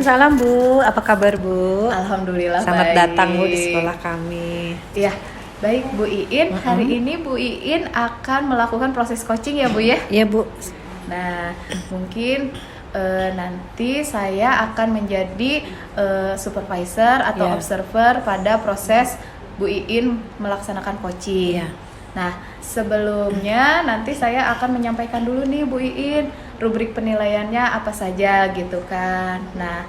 Waalaikumsalam Bu, apa kabar Bu? Alhamdulillah Selamat baik. datang Bu di sekolah kami. Ya, baik Bu Iin. Hari ini Bu Iin akan melakukan proses coaching ya Bu ya? Iya Bu. Nah, mungkin nanti saya akan menjadi supervisor atau Ya. observer pada proses Bu Iin melaksanakan coaching. Ya. Nah, sebelumnya nanti saya akan menyampaikan dulu nih Bu Iin rubrik penilaiannya apa saja gitu kan. Nah,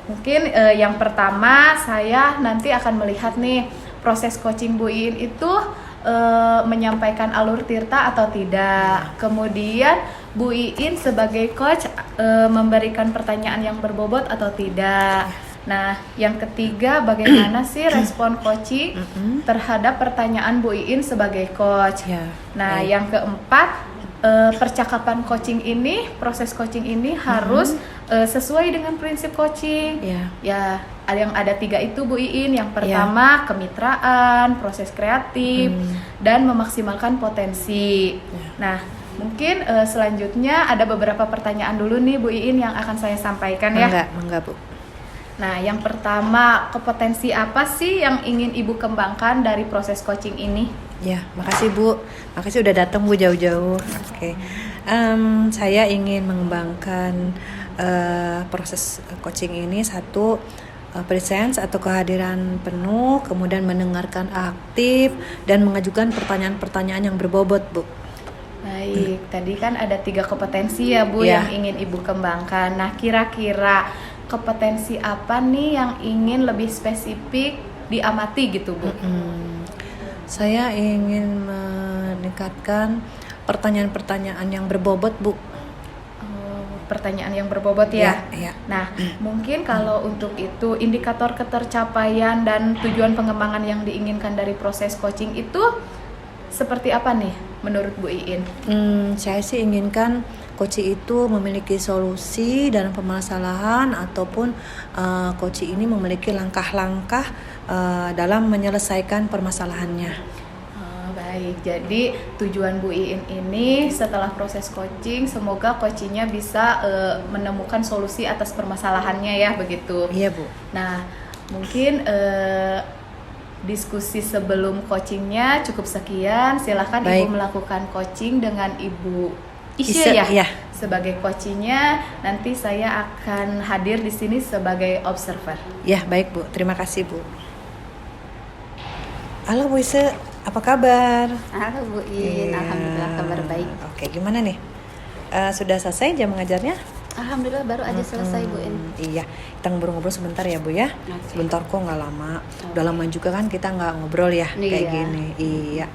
mungkin yang pertama saya nanti akan melihat nih proses coaching Bu Iin itu menyampaikan alur tirta atau tidak. Kemudian Bu Iin sebagai coach memberikan pertanyaan yang berbobot atau tidak. Nah, yang ketiga bagaimana sih respon coaching terhadap pertanyaan Bu Iin sebagai coach. Ya. Nah, yang keempat percakapan coaching ini, proses coaching ini harus sesuai dengan prinsip coaching. Ya. Ya, ada 3 itu Bu Iin. Yang pertama kemitraan, proses kreatif, dan memaksimalkan potensi. Nah, mungkin selanjutnya ada beberapa pertanyaan dulu nih Bu Iin yang akan saya sampaikan ya. Enggak Bu. Nah, yang pertama, kompetensi apa sih yang ingin Ibu kembangkan dari proses coaching ini? Ya, makasih Bu. Makasih udah datang Bu jauh-jauh. Oke. Saya ingin mengembangkan proses coaching ini satu, presence atau kehadiran penuh, kemudian mendengarkan aktif dan mengajukan pertanyaan-pertanyaan yang berbobot Bu. Baik, tadi kan ada 3 kompetensi ya Bu yang ingin Ibu kembangkan. Nah, kira-kira kompetensi apa nih yang ingin lebih spesifik diamati gitu Bu? Saya ingin meningkatkan pertanyaan-pertanyaan yang berbobot Bu. Pertanyaan yang berbobot ya? Ya. Nah, mungkin kalau untuk itu indikator ketercapaian dan tujuan pengembangan yang diinginkan dari proses coaching itu seperti apa nih menurut Bu Iin? Saya sih inginkan coaching itu memiliki solusi dalam permasalahan ataupun coaching ini memiliki langkah-langkah dalam menyelesaikan permasalahannya. Baik, jadi tujuan Bu Iin ini setelah proses coaching semoga coachingnya bisa menemukan solusi atas permasalahannya ya begitu. Iya Bu. Nah, mungkin diskusi sebelum coachingnya cukup sekian. Silahkan Baik. Ibu melakukan coaching dengan Ibu Ise, Isya ya. sebagai coachingnya. Nanti saya akan hadir di sini sebagai observer. Ya, baik Bu. Terima kasih Bu. Halo Bu Ise, apa kabar? Halo Bu Iin, alhamdulillah kabar baik. Oke, gimana nih? Sudah selesai jam mengajarnya? Alhamdulillah baru aja selesai Bu Iin. Iya, kita ngobrol-ngobrol sebentar ya Bu ya. Oke. Sebentar kok, nggak lama. Udah lama juga kan kita nggak ngobrol ya kayak Iya. gini. Iya.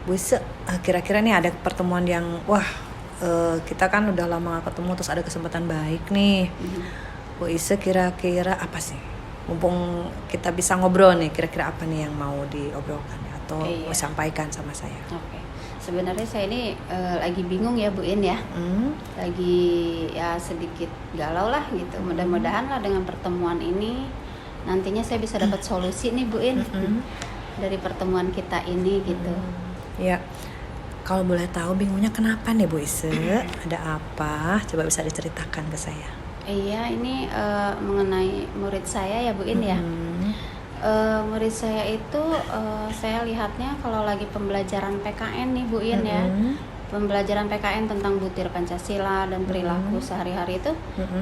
Bu Ise, kira-kira nih ada pertemuan yang kita kan udah lama nggak ketemu terus ada kesempatan baik nih. Bu Ise kira-kira apa sih? Mumpung kita bisa ngobrol nih, kira-kira apa nih yang mau diobrolkan atau Iya. mau sampaikan sama saya? Oke. Sebenarnya saya ini lagi bingung ya Bu Iin ya. Lagi ya sedikit galau lah gitu. Mudah-mudahan lah dengan pertemuan ini nantinya saya bisa dapat solusi nih Bu Iin dari pertemuan kita ini gitu. Ya. Kalau boleh tahu bingungnya kenapa nih Bu Ise? Ada apa? Coba bisa diceritakan ke saya. Iya, ini mengenai murid saya ya Bu Iin ya. Murid saya itu saya lihatnya kalau lagi pembelajaran PKN nih Bu Iin ya, pembelajaran PKN tentang butir Pancasila dan perilaku sehari-hari itu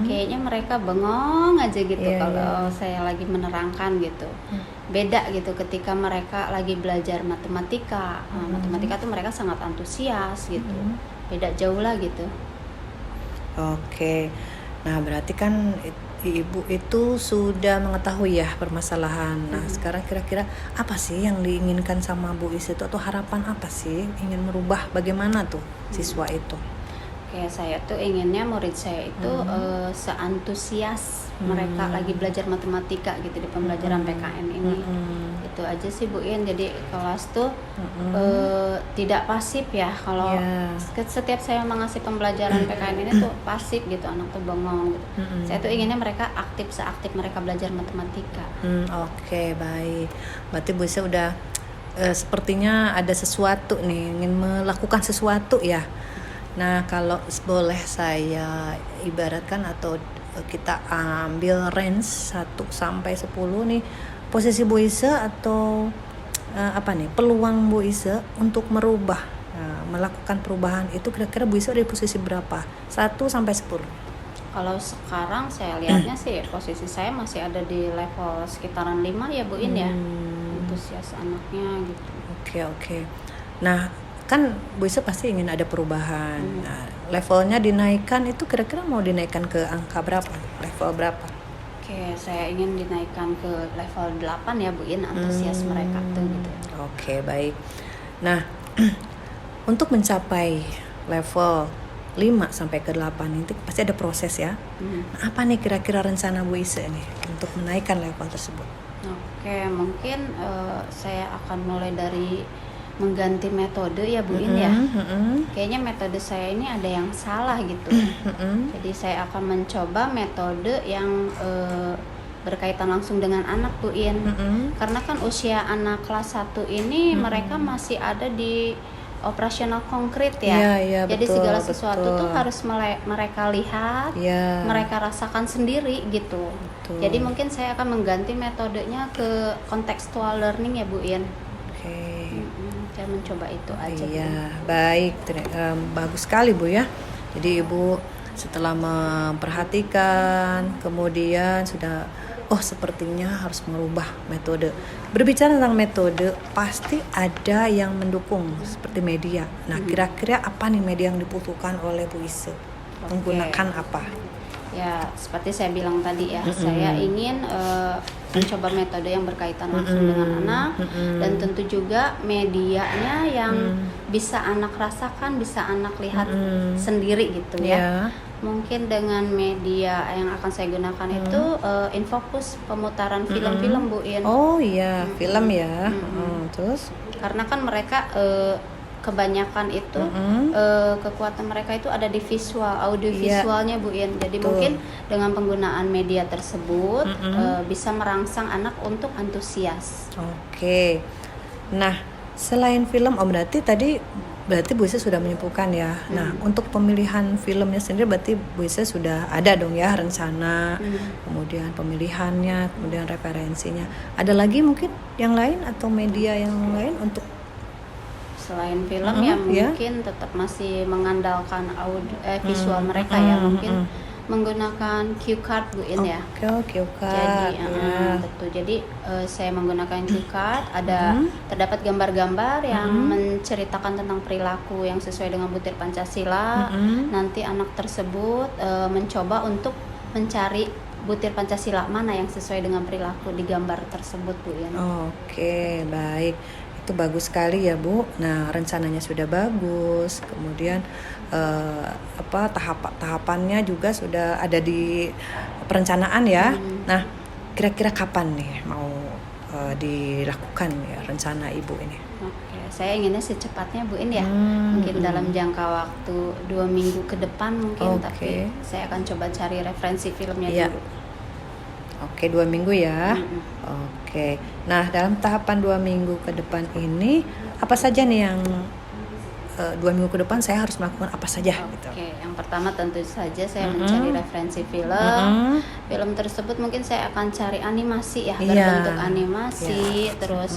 kayaknya mereka bengong aja gitu kalau saya lagi menerangkan gitu. Beda gitu ketika mereka lagi belajar matematika. Matematika tuh mereka sangat antusias gitu. Beda jauh lah gitu. Oke. Nah, berarti kan Ibu itu sudah mengetahui ya permasalahan. Nah, sekarang kira-kira apa sih yang diinginkan sama Bu Ise itu atau harapan apa sih ingin merubah bagaimana tuh siswa itu? Kayak saya tuh inginnya murid saya itu seantusias mereka lagi belajar matematika gitu di pembelajaran PKN ini. Itu aja sih Bu Iin. Jadi kelas tuh tidak pasif ya. Kalau setiap saya mengasih pembelajaran PKN ini tuh pasif gitu, anak tuh bengong gitu. Saya tuh inginnya mereka aktif seaktif mereka belajar matematika. Oke, baik. Berarti Bu Ise udah sepertinya ada sesuatu nih, ingin melakukan sesuatu ya. Nah, kalau boleh saya ibaratkan atau kita ambil range 1 sampai 10 nih, posisi Bu Ise atau peluang Bu Ise untuk melakukan perubahan itu kira-kira Bu Ise ada di posisi berapa? 1 sampai 10. Kalau sekarang saya lihatnya sih posisi saya masih ada di level sekitaran 5 ya Bu In ya. Antusias anaknya gitu. Oke. Nah, kan Bu Ise pasti ingin ada perubahan. Nah, levelnya dinaikkan itu kira-kira mau dinaikkan ke angka berapa? Level berapa? Oke, saya ingin dinaikkan ke level 8 ya Bu In, antusias mereka tuh gitu. Oke, baik. Nah, untuk mencapai level 5 sampai ke 8 itu pasti ada proses ya. Nah, apa nih kira-kira rencana Bu Ise nih untuk menaikkan level tersebut? Oke, mungkin saya akan mulai dari mengganti metode ya Bu In ya. Kayaknya metode saya ini ada yang salah gitu. Jadi saya akan mencoba metode yang berkaitan langsung dengan anak Bu In. Karena kan usia anak kelas 1 ini mereka masih ada di operasional konkret ya. Iya, jadi betul, segala sesuatu betul. tuh harus mereka lihat, mereka rasakan sendiri gitu. Betul. Jadi mungkin saya akan mengganti metodenya ke contextual learning ya Bu In. Oke. Saya mencoba itu aja. Iya, baik. Bagus sekali Bu ya. Jadi Ibu setelah memperhatikan, kemudian sudah sepertinya harus merubah metode. Berbicara tentang metode, pasti ada yang mendukung seperti media. Nah, kira-kira apa nih media yang dibutuhkan oleh Bu Ise? Menggunakan apa? Ya, seperti saya bilang tadi ya, saya ingin mencoba metode yang berkaitan langsung dengan anak, dan tentu juga medianya yang bisa anak rasakan, bisa anak lihat sendiri gitu ya. Mungkin dengan media yang akan saya gunakan itu InFocus, pemutaran film-film Bu In. Oh iya, film ya. Terus? Karena kan mereka kebanyakan itu kekuatan mereka itu ada di visual, audio visualnya Bu In. Jadi mungkin dengan penggunaan media tersebut bisa merangsang anak untuk antusias. Oke. Nah, selain film, berarti Bu Ise sudah menyimpulkan ya. Nah, untuk pemilihan filmnya sendiri berarti Bu Ise sudah ada dong ya rencana, kemudian pemilihannya, kemudian referensinya. Ada lagi mungkin yang lain atau media yang lain untuk selain film ya mungkin tetap masih mengandalkan visual mereka ya, mungkin menggunakan cue card Bu In ya. Cue card. Jadi saya menggunakan cue card, terdapat gambar-gambar yang menceritakan tentang perilaku yang sesuai dengan butir Pancasila. Nanti anak tersebut mencoba untuk mencari butir Pancasila mana yang sesuai dengan perilaku di gambar tersebut Bu In. Oke, baik. Itu bagus sekali ya Bu. Nah, rencananya sudah bagus, kemudian tahapannya juga sudah ada di perencanaan ya. Nah, kira-kira kapan nih mau dilakukan ya rencana Ibu ini? Oke, saya inginnya secepatnya Bu In ya. Mungkin dalam jangka waktu 2 minggu ke depan mungkin, tapi saya akan coba cari referensi filmnya dulu. Oke, 2 minggu ya. Oke. Nah, dalam tahapan 2 minggu ke depan ini apa saja nih yang 2 minggu ke depan saya harus melakukan apa saja gitu? Oke, yang pertama tentu saja saya mencari referensi film. Film tersebut mungkin saya akan cari animasi ya, berbentuk animasi, terus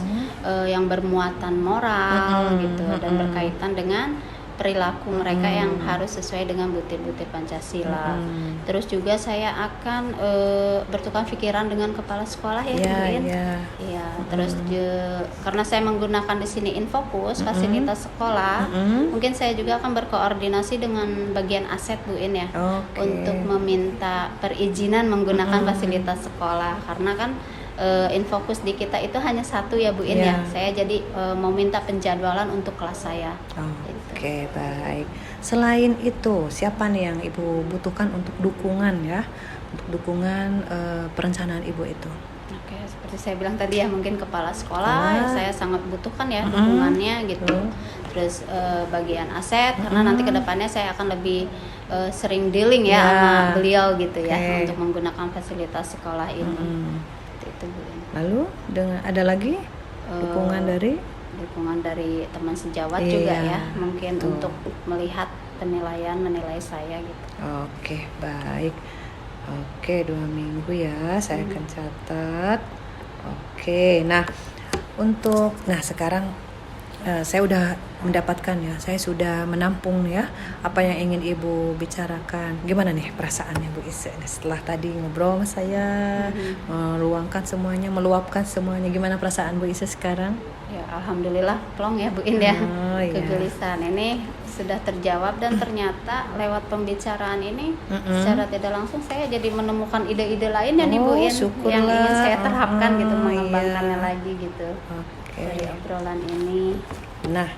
yang bermuatan moral gitu, dan berkaitan dengan perilaku mereka yang harus sesuai dengan butir-butir Pancasila. Terus juga saya akan bertukar pikiran dengan kepala sekolah ya, Iya. Terus karena saya menggunakan di sini InFocus, fasilitas sekolah, mungkin saya juga akan berkoordinasi dengan bagian aset Bu In ya, untuk meminta perizinan menggunakan fasilitas sekolah, karena kan InFocus di kita itu hanya satu ya Bu In ya. Saya jadi mau minta penjadwalan untuk kelas saya. Oke, baik. Selain itu, siapa nih yang Ibu butuhkan untuk dukungan ya? Untuk dukungan perencanaan Ibu itu? Oke, seperti saya bilang tadi ya, mungkin kepala sekolah yang saya sangat butuhkan ya dukungannya gitu. Terus bagian aset, karena nanti kedepannya saya akan lebih sering dealing ya sama beliau gitu ya, untuk menggunakan fasilitas sekolah ini. Itu Bu. Lalu ada lagi dukungan dari teman sejawat juga ya, mungkin untuk melihat menilai saya gitu. Oke, baik. Oke, 2 minggu ya, saya akan catat. Oke, nah sekarang saya udah mendapatkan ya, saya sudah menampung ya apa yang ingin Ibu bicarakan. Gimana nih perasaannya Bu Ise setelah tadi ngobrol sama saya, meluangkan semuanya, meluapkan semuanya. Gimana perasaan Bu Ise sekarang? Ya, alhamdulillah plong ya Bu In ya. Oh, iya. Kegelisahan ini sudah terjawab dan ternyata lewat pembicaraan ini secara tidak langsung saya jadi menemukan ide-ide lainnya nih Bu In yang ingin saya terapkan gitu, mengembangkannya lagi gitu. Dari obrolan ini. Nah,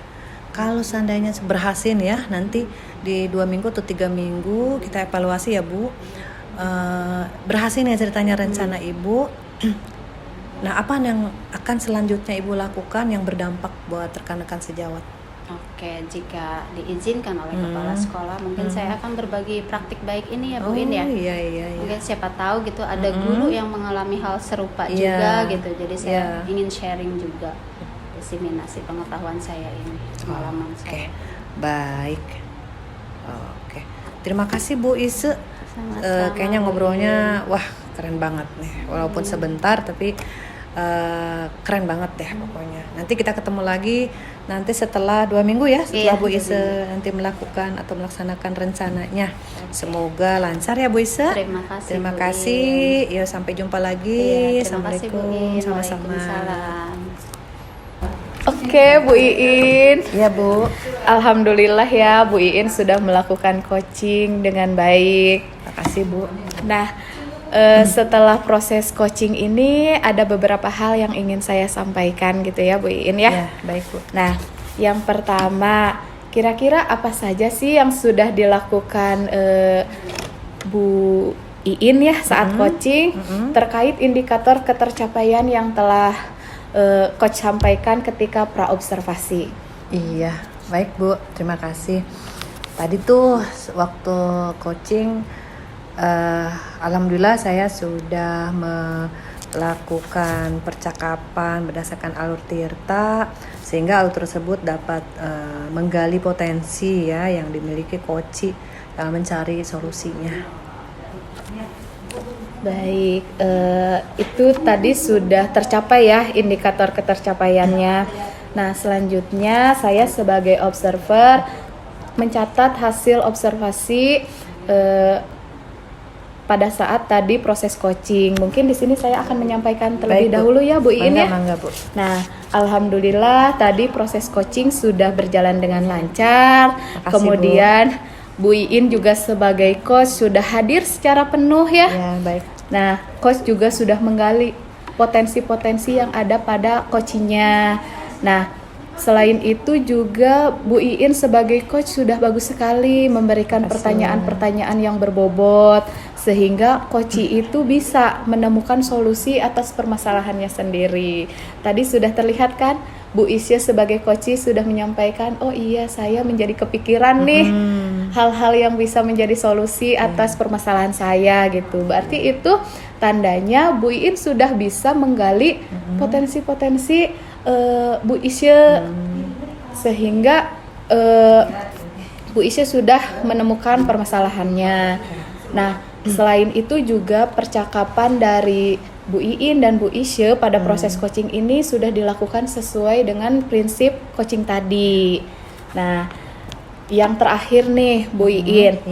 kalau seandainya berhasil ya, nanti di 2 minggu atau 3 minggu kita evaluasi ya Bu. Berhasil ya ceritanya rencana Ibu. Nah, apa yang akan selanjutnya Ibu lakukan yang berdampak buat rekan-rekan sejawat? Oke, jika diizinkan oleh kepala sekolah, mungkin saya akan berbagi praktik baik ini ya Bu In ya. Iya. Mungkin siapa tahu gitu ada guru yang mengalami hal serupa juga gitu. Jadi saya ingin sharing juga diseminasi pengetahuan saya ini, pengalaman saya. Baik. Oke. Terima kasih Bu Ise. Sama-sama, kayaknya ngobrolnya wah keren banget nih. Walaupun sebentar tapi keren banget deh pokoknya. Nanti kita ketemu lagi nanti setelah 2 minggu ya, setelah Bu Ise nanti melakukan atau melaksanakan rencananya. Semoga lancar ya Bu Ise. Terima kasih. Ya, sampai jumpa lagi. Terima kasih Bu Assalamualaikum. In. Sama-sama. Waalaikumsalam. Oke Bu Iin. Ya Bu. Alhamdulillah ya Bu Iin sudah melakukan coaching dengan baik. Makasih Bu. Nah, setelah proses coaching ini ada beberapa hal yang ingin saya sampaikan gitu ya Bu Iin ya. Ya, baik Bu. Nah, yang pertama, kira-kira apa saja sih yang sudah dilakukan Bu Iin ya saat coaching terkait indikator ketercapaian yang telah coach sampaikan ketika praobservasi? Iya, baik Bu, terima kasih. Tadi tuh waktu coaching, alhamdulillah saya sudah melakukan percakapan berdasarkan alur tirta, sehingga alur tersebut dapat menggali potensi ya yang dimiliki coach dalam mencari solusinya. Baik, itu tadi sudah tercapai ya indikator ketercapaiannya. Nah, selanjutnya saya sebagai observer mencatat hasil observasi pada saat tadi proses coaching. Mungkin di sini saya akan menyampaikan terlebih dahulu ya Bu In ya. Mangga, Bu. Nah, alhamdulillah tadi proses coaching sudah berjalan dengan lancar. Makasih, Kemudian Bu Iin juga sebagai coach sudah hadir secara penuh ya. Ya, baik. Nah, coach juga sudah menggali potensi-potensi yang ada pada coachingnya. Nah, selain itu juga Bu Iin sebagai coach sudah bagus sekali memberikan pertanyaan-pertanyaan yang berbobot sehingga coach itu bisa menemukan solusi atas permasalahannya sendiri. Tadi sudah terlihat kan Bu Isya sebagai coach sudah menyampaikan, oh iya saya menjadi kepikiran nih hal-hal yang bisa menjadi solusi atas permasalahan saya gitu. Berarti itu tandanya Bu Iin sudah bisa menggali potensi-potensi Bu Isya sehingga Bu Isya sudah menemukan permasalahannya. Nah, selain itu juga percakapan dari Bu Iin dan Bu Isya pada proses coaching ini sudah dilakukan sesuai dengan prinsip coaching tadi. Nah, yang terakhir nih Bu Iin,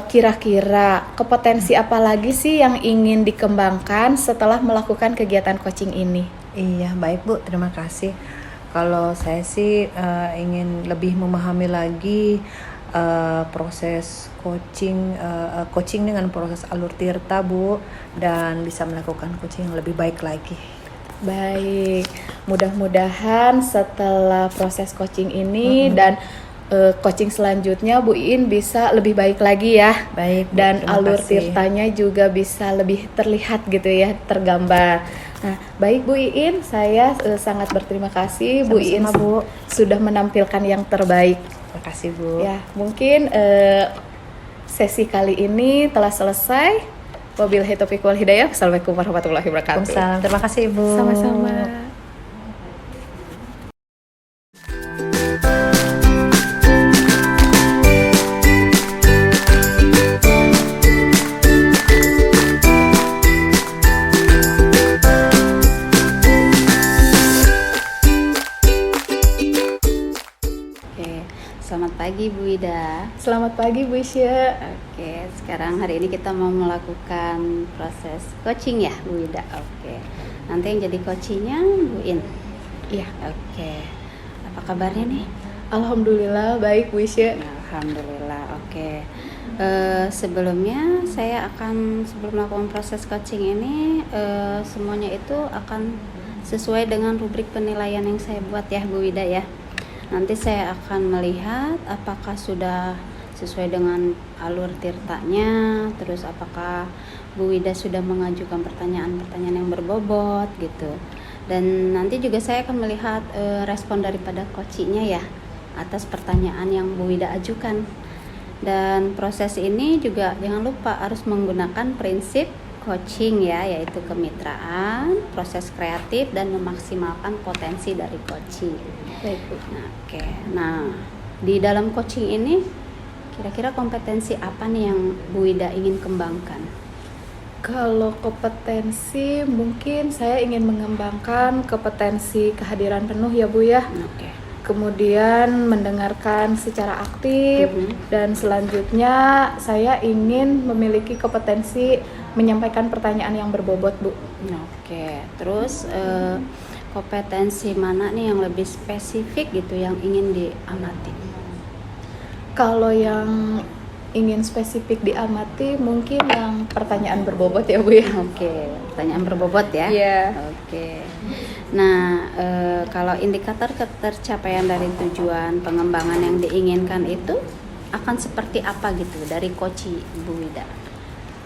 kira-kira kompetensi apa lagi sih yang ingin dikembangkan setelah melakukan kegiatan coaching ini? Iya, baik Bu, terima kasih. Kalau saya sih ingin lebih memahami lagi proses coaching dengan proses alur tirta Bu, dan bisa melakukan coaching yang lebih baik lagi. Baik, mudah-mudahan setelah proses coaching ini dan coaching selanjutnya Bu Iin bisa lebih baik lagi ya. Baik Bu, dan terima alur kasih. tirtanya juga bisa lebih terlihat gitu ya, tergambar. Nah, baik Bu Iin, saya sangat berterima kasih Bu Iin Bu. sudah menampilkan yang terbaik. Terima kasih Bu. Ya, mungkin sesi kali ini telah selesai. Wabillahi taufiq wal hidayah. Assalamualaikum warahmatullahi wabarakatuh. Waalaikumsalam. Terima kasih Ibu. Sama-sama. selamat pagi Bu Ida. Selamat pagi Bu Isya. Oke, sekarang hari ini kita mau melakukan proses coaching ya Bu Ida. Oke, nanti yang jadi coachingnya Bu In. Iya. Oke, apa kabarnya nih? Alhamdulillah baik Bu Isya. Alhamdulillah. Oke. Sebelumnya saya akan sebelum melakukan proses coaching ini semuanya itu akan sesuai dengan rubrik penilaian yang saya buat ya Bu Ida ya. Nanti saya akan melihat apakah sudah sesuai dengan alur tirtanya, terus apakah Bu Wida sudah mengajukan pertanyaan-pertanyaan yang berbobot gitu. Dan nanti juga saya akan melihat respon daripada coachingnya ya atas pertanyaan yang Bu Wida ajukan. Dan proses ini juga jangan lupa harus menggunakan prinsip coaching ya, yaitu kemitraan, proses kreatif, dan memaksimalkan potensi dari coaching. Baik Bu. Nah, oke. Nah, di dalam coaching ini kira-kira kompetensi apa nih yang Bu Wida ingin kembangkan? Kalau kompetensi mungkin saya ingin mengembangkan kompetensi kehadiran penuh ya Bu ya. Oke. Kemudian mendengarkan secara aktif dan selanjutnya saya ingin memiliki kompetensi menyampaikan pertanyaan yang berbobot Bu. Oke. Terus kompetensi mana nih yang lebih spesifik gitu yang ingin diamati? Kalau yang ingin spesifik diamati mungkin yang pertanyaan berbobot ya Bu ya. Oke, pertanyaan berbobot ya. Iya. Oke. Nah, kalau indikator ketercapaian dari tujuan pengembangan yang diinginkan itu akan seperti apa gitu dari coach Bu Wida?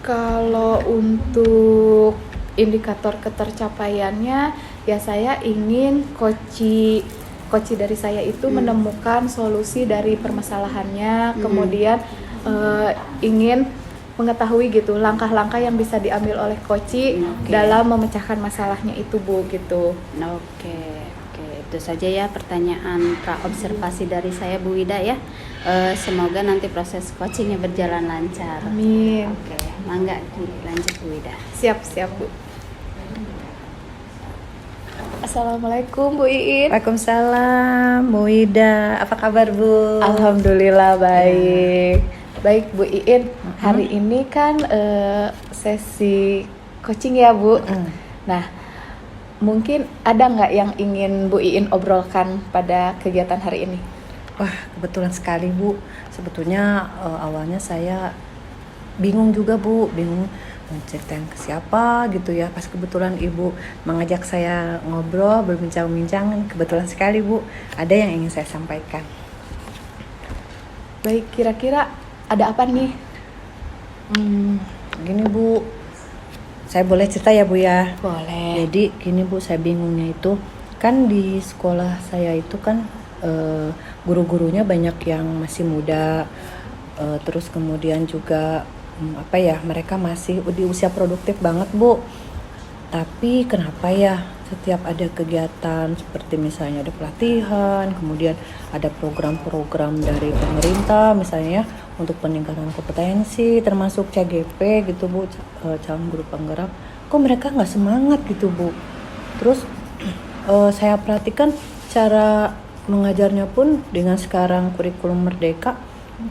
Kalau untuk indikator ketercapaiannya ya saya ingin coach dari saya itu menemukan solusi dari permasalahannya, kemudian ingin mengetahui gitu langkah-langkah yang bisa diambil oleh coach dalam memecahkan masalahnya itu Bu gitu. Oke, itu saja ya pertanyaan pra-observasi dari saya Bu Wida ya. Semoga nanti proses coachingnya berjalan lancar. Amin. Oke, mangga dilanjut Bu Wida. Siap Bu. Assalamualaikum Bu Iin. Waalaikumsalam, Bu Wida. Apa kabar Bu? Alhamdulillah baik. Baik Bu Iin, hari ini kan sesi coaching ya Bu. Nah, mungkin ada nggak yang ingin Bu Iin obrolkan pada kegiatan hari ini? Wah, kebetulan sekali Bu. Sebetulnya awalnya saya bingung juga Bu, bingung mau ceritain ke siapa gitu ya. Pas kebetulan Ibu mengajak saya ngobrol, berbincang-bincang, kebetulan sekali Bu, ada yang ingin saya sampaikan. Baik, kira-kira ada apa nih? Gini Bu, saya boleh cerita ya Bu ya? Boleh. Jadi gini Bu, saya bingungnya itu kan di sekolah saya itu kan guru-gurunya banyak yang masih muda, terus kemudian juga mereka masih di usia produktif banget Bu. Tapi kenapa ya setiap ada kegiatan seperti misalnya ada pelatihan, kemudian ada program-program dari pemerintah misalnya untuk peningkatan kompetensi termasuk CGP gitu Bu, calon guru penggerak, kok mereka nggak semangat gitu Bu. Terus saya perhatikan cara mengajarnya pun dengan sekarang kurikulum merdeka,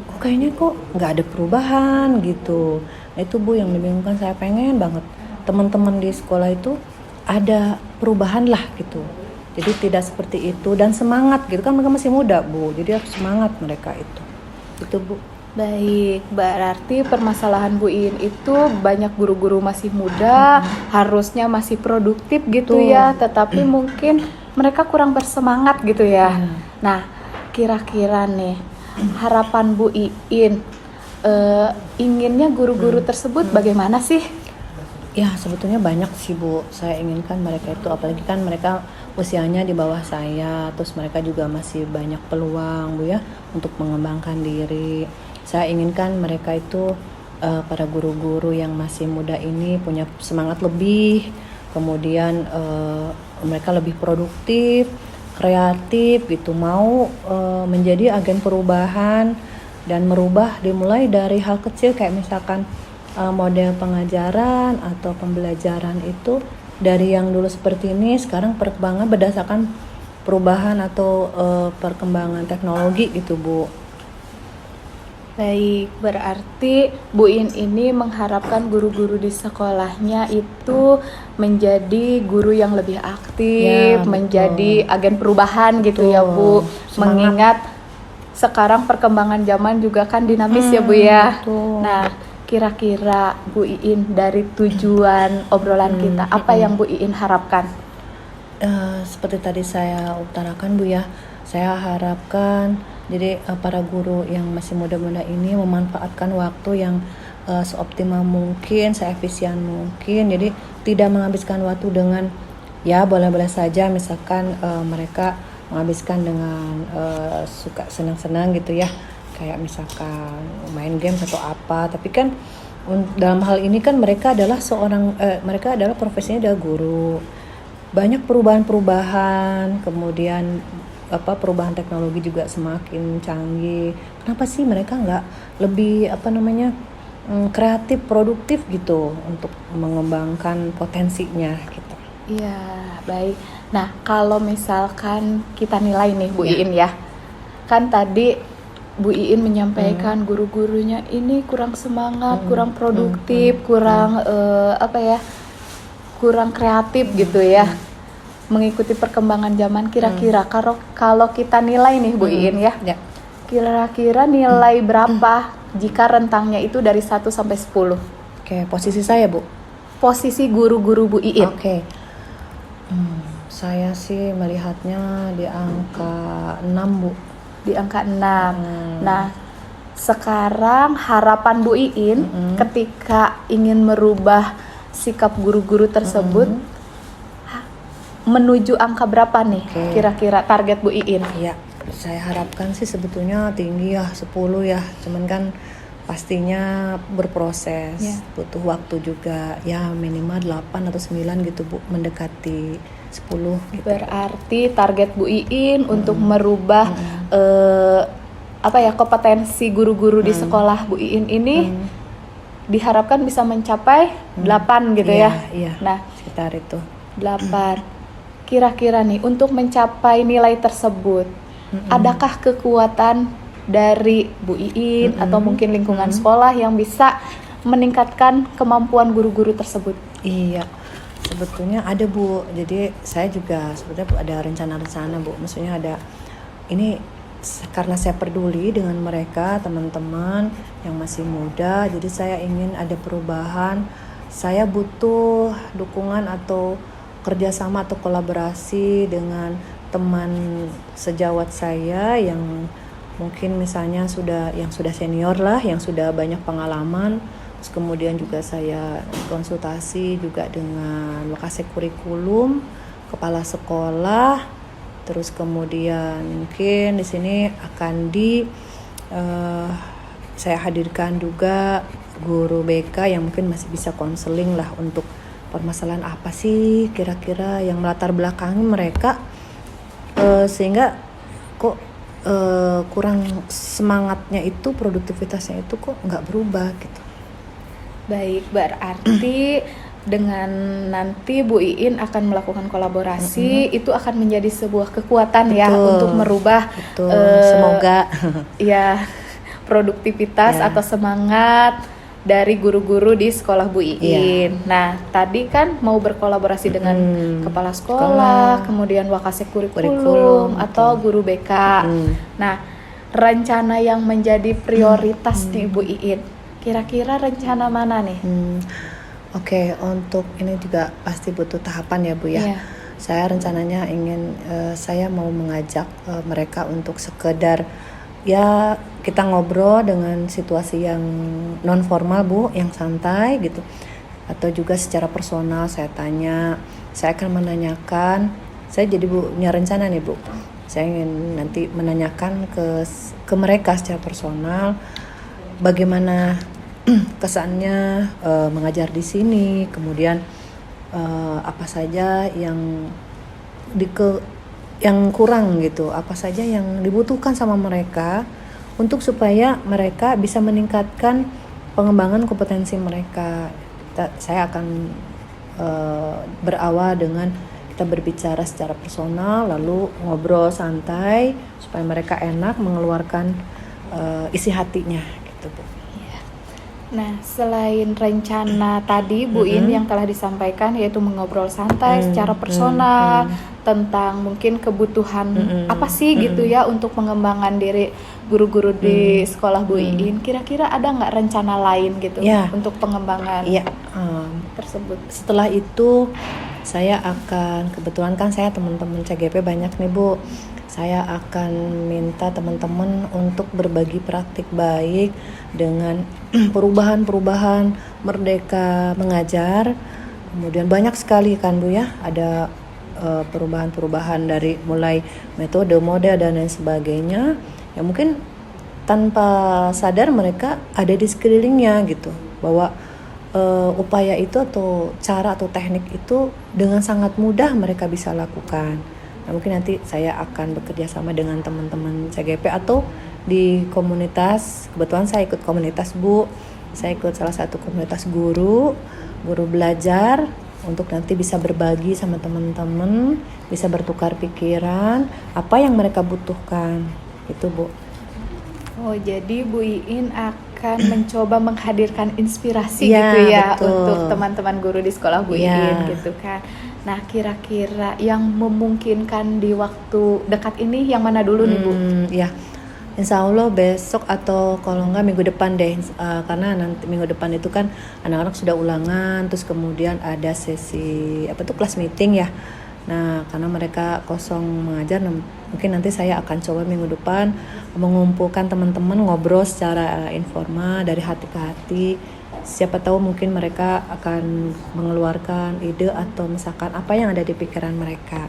kok kayaknya nggak ada perubahan gitu. Nah itu Bu yang membingungkan saya, pengen banget teman-teman di sekolah itu ada perubahan lah gitu. Jadi tidak seperti itu dan semangat gitu kan, mereka masih muda Bu. Jadi harus semangat mereka itu. Itu Bu. Baik, berarti permasalahan Bu Iin itu banyak guru-guru masih muda, harusnya masih produktif gitu ya, tetapi mungkin mereka kurang bersemangat gitu ya. Nah, kira-kira nih harapan Bu Iin inginnya guru-guru tersebut bagaimana sih? Ya sebetulnya banyak sih Bu, saya inginkan mereka itu, apalagi kan mereka usianya di bawah saya, terus mereka juga masih banyak peluang Bu ya untuk mengembangkan diri. Saya inginkan mereka itu para guru-guru yang masih muda ini punya semangat lebih, kemudian mereka lebih produktif, kreatif gitu, mau menjadi agen perubahan dan merubah dimulai dari hal kecil kayak misalkan model pengajaran atau pembelajaran itu dari yang dulu seperti ini sekarang perkembangan berdasarkan perubahan atau perkembangan teknologi gitu Bu. Baik, berarti Bu In ini mengharapkan guru-guru di sekolahnya itu menjadi guru yang lebih aktif, Ya, betul. menjadi agen perubahan gitu ya Bu. Semangat. Mengingat sekarang perkembangan zaman juga kan dinamis ya Bu ya. betul. Nah, kira-kira Bu Iin dari tujuan obrolan kita, apa yang Bu Iin harapkan? Seperti tadi saya utarakan Bu ya, saya harapkan jadi para guru yang masih muda-muda ini memanfaatkan waktu yang seoptimal mungkin, seefisien mungkin. Jadi tidak menghabiskan waktu dengan ya boleh-boleh saja misalkan mereka menghabiskan dengan suka senang-senang gitu ya, kayak misalkan main game atau apa. Tapi kan dalam hal ini kan mereka adalah mereka adalah profesinya adalah guru. Banyak perubahan-perubahan, kemudian perubahan teknologi juga semakin canggih. Kenapa sih mereka nggak lebih kreatif, produktif gitu untuk mengembangkan potensinya gitu? Iya, baik. Nah, kalau misalkan kita nilai nih Bu Ya. Iin ya, kan tadi Bu Iin menyampaikan guru-gurunya ini kurang semangat, kurang produktif, kurang kurang kreatif gitu ya, mengikuti perkembangan zaman. Kira-kira kalau kita nilai nih Bu Iin ya, Ya. kira-kira nilai berapa jika rentangnya itu dari 1 sampai 10? Oke, posisi saya Bu. Posisi guru-guru Bu Iin. Oke. Saya sih melihatnya di angka 6 Bu. Di angka 6. Nah, sekarang harapan Bu Iin ketika ingin merubah sikap guru-guru tersebut menuju angka berapa nih? Oke. Kira-kira target Bu Iin? Ya, saya harapkan sih sebetulnya tinggi ya 10 ya. Cuman kan pastinya berproses, Ya. butuh waktu juga. Ya minimal 8 atau 9 gitu Bu, mendekati 10 gitu. Berarti target Bu Iin untuk merubah kompetensi guru-guru di sekolah Bu Iin ini diharapkan bisa mencapai 8 gitu ya. Iya. Nah, Sekitar itu. 8. Kira-kira nih untuk mencapai nilai tersebut, adakah kekuatan dari Bu Iin atau mungkin lingkungan sekolah yang bisa meningkatkan kemampuan guru-guru tersebut? Iya, sebetulnya ada Bu. Jadi saya juga sebetulnya ada rencana-rencana Bu. Maksudnya ada ini karena saya peduli dengan mereka teman-teman yang masih muda. Jadi saya ingin ada perubahan. Saya butuh dukungan atau kerjasama atau kolaborasi dengan teman sejawat saya yang mungkin misalnya sudah senior lah, yang sudah banyak pengalaman. Terus kemudian juga saya konsultasi juga dengan lokasi kurikulum, kepala sekolah. Terus kemudian mungkin di sini akan saya hadirkan juga guru BK yang mungkin masih bisa konseling lah untuk permasalahan apa sih kira-kira yang melatar belakangi mereka sehingga kok kurang semangatnya itu, produktivitasnya itu kok nggak berubah gitu. Baik, berarti dengan nanti Bu Iin akan melakukan kolaborasi, itu akan menjadi sebuah kekuatan ya untuk merubah Semoga ya produktivitas Ya. atau semangat dari guru-guru di sekolah Bu Iin. Nah, tadi kan mau berkolaborasi dengan kepala sekolah, kemudian wakasek kurikulum atau guru BK. Nah, rencana yang menjadi prioritas nih Bu Iin, kira-kira rencana mana nih? Oke, untuk ini juga pasti butuh tahapan ya Bu ya. Iya. Saya rencananya ingin saya mau mengajak mereka untuk sekedar ya kita ngobrol dengan situasi yang non formal Bu, yang santai gitu. Atau juga secara personal saya tanya, saya akan menanyakan, saya jadi punya rencana nih Bu. Saya ingin nanti menanyakan ke mereka secara personal bagaimana kesannya mengajar di sini, kemudian apa saja yang kurang gitu, apa saja yang dibutuhkan sama mereka untuk supaya mereka bisa meningkatkan pengembangan kompetensi mereka. Saya akan berawal dengan kita berbicara secara personal, lalu ngobrol santai supaya mereka enak mengeluarkan isi hatinya. Nah, selain rencana tadi Bu In yang telah disampaikan, yaitu mengobrol santai secara personal tentang mungkin kebutuhan apa sih gitu ya untuk pengembangan diri guru-guru di sekolah Bu In, kira-kira ada nggak rencana lain gitu untuk pengembangan tersebut? Setelah itu saya akan, kebetulan kan saya teman-teman CGP banyak nih Bu, saya akan minta teman-teman untuk berbagi praktik baik dengan perubahan-perubahan Merdeka Mengajar. Kemudian banyak sekali kan Bu ya, ada perubahan-perubahan dari mulai metode, model dan lain sebagainya. Ya mungkin tanpa sadar mereka ada di sekelilingnya gitu, bahwa upaya itu atau cara atau teknik itu dengan sangat mudah mereka bisa lakukan. Nah, mungkin nanti saya akan bekerja sama dengan teman-teman CGP atau di komunitas. Kebetulan saya ikut komunitas Bu, saya ikut salah satu komunitas guru belajar, untuk nanti bisa berbagi sama teman-teman, bisa bertukar pikiran apa yang mereka butuhkan gitu Bu. Oh, jadi Bu Iin akan mencoba menghadirkan inspirasi gitu ya, betul, untuk teman-teman guru di sekolah Bu Iin gitu kan. Nah, kira-kira yang memungkinkan di waktu dekat ini yang mana dulu nih Bu? Ya, insya Allah besok atau kalau enggak minggu depan deh, karena nanti minggu depan itu kan anak-anak sudah ulangan, terus kemudian ada sesi kelas meeting ya. Nah, karena mereka kosong mengajar, mungkin nanti saya akan coba minggu depan mengumpulkan teman-teman, ngobrol secara informal dari hati ke hati. Siapa tahu mungkin mereka akan mengeluarkan ide atau misalkan apa yang ada di pikiran mereka.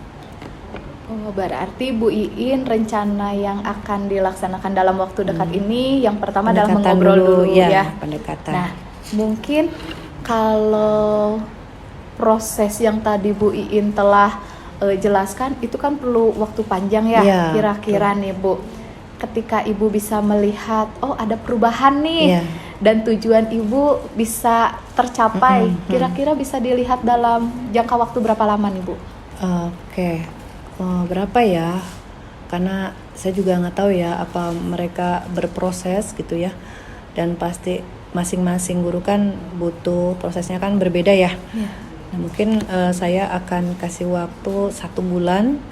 Oh, berarti Bu Iin rencana yang akan dilaksanakan dalam waktu dekat ini yang pertama adalah mengobrol dulu ya. Pendekatan. Nah, mungkin kalau proses yang tadi Bu Iin telah jelaskan itu kan perlu waktu panjang ya. Kira-kira nih Bu, ketika Ibu bisa melihat ada perubahan nih dan tujuan Ibu bisa tercapai, kira-kira bisa dilihat dalam jangka waktu berapa lama nih Bu? Oke. Berapa ya? Karena saya juga nggak tahu ya apa mereka berproses gitu ya, dan pasti masing-masing guru kan butuh prosesnya kan berbeda ya. Nah, mungkin saya akan kasih waktu 1 bulan,